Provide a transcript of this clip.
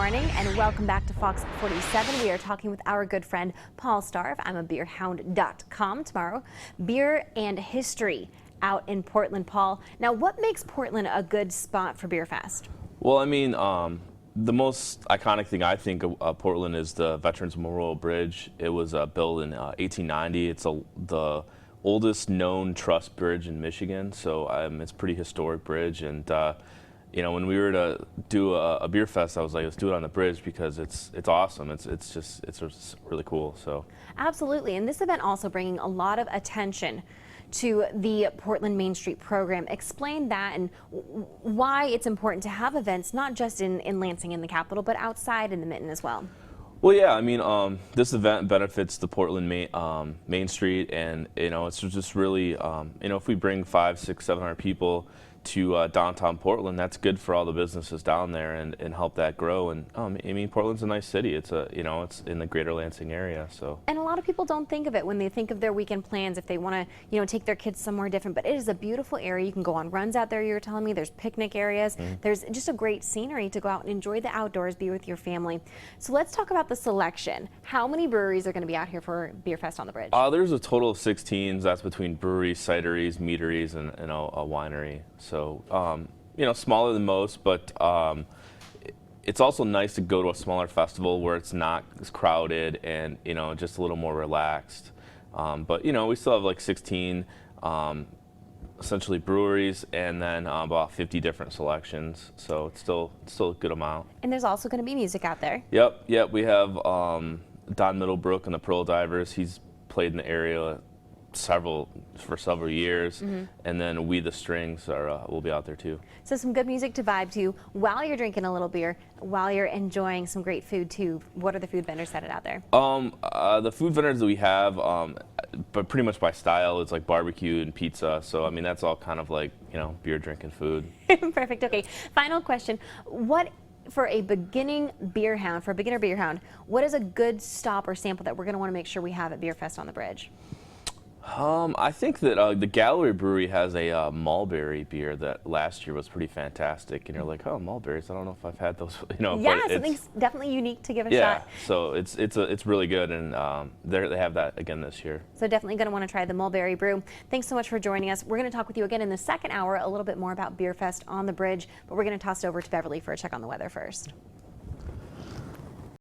morning and welcome back to Fox 47. We are talking with our good friend Paul Starr of I'm a Beerhound.com tomorrow. Beer and history out in Portland, Paul. Now, what makes Portland a good spot for Beerfest? Well, I mean, the most iconic thing I think of Portland is the Veterans Memorial Bridge. It was built in 1890. It's the oldest known truss bridge in Michigan, so it's a pretty historic bridge. And you know, when we were to do a beer fest, I was like, let's do it on the bridge because it's awesome. It's just really cool. So absolutely, and this event also bringing a lot of attention to the Portland Main Street program. Explain that and why it's important to have events not just in Lansing in the capital, but outside in the Mitten as well. Well, yeah, I mean, this event benefits the Portland Main Street, and you know, it's just really, you know, if we bring 500, 600, 700 people to downtown Portland, that's good for all the businesses down there and help that grow. And I mean, Portland's a nice city. It's it's in the greater Lansing area. So. And a lot of people don't think of it when they think of their weekend plans if they want to, take their kids somewhere different. But it is a beautiful area. You can go on runs out there. You were telling me there's picnic areas. There's just a great scenery to go out and enjoy the outdoors, be with your family. So let's talk about the selection. How many breweries are going to be out here for Beerfest on the Bridge? There's a total of 16. That's between breweries, cideries, meaderies, and a winery. So, smaller than most, but it's also nice to go to a smaller festival where it's not as crowded and, just a little more relaxed. But, we still have like 16 essentially breweries and then about 50 different selections. So it's still a good amount. And there's also going to be music out there. Yep. We have Don Middlebrook and the Pearl Divers. He's played in the area for several years, and then We the Strings will be out there too. So some good music to vibe to while you're drinking a little beer, while you're enjoying some great food too. What are the food vendors that are out there? The food vendors that we have, but pretty much by style, it's like barbecue and pizza. So I mean, that's all kind of like beer drinking food. Perfect. Okay. Final question: for a beginner beer hound, what is a good stop or sample that we're going to want to make sure we have at Beerfest on the Bridge? I think that the Gallery Brewery has a mulberry beer that last year was pretty fantastic, and you're like, oh, mulberries, I don't know if I've had those, Yeah, something's definitely unique to give a shot. Yeah, so it's really good, and they have that again this year. So definitely going to want to try the mulberry brew. Thanks so much for joining us. We're going to talk with you again in the second hour a little bit more about Beerfest on the Bridge, but we're going to toss it over to Beverly for a check on the weather first.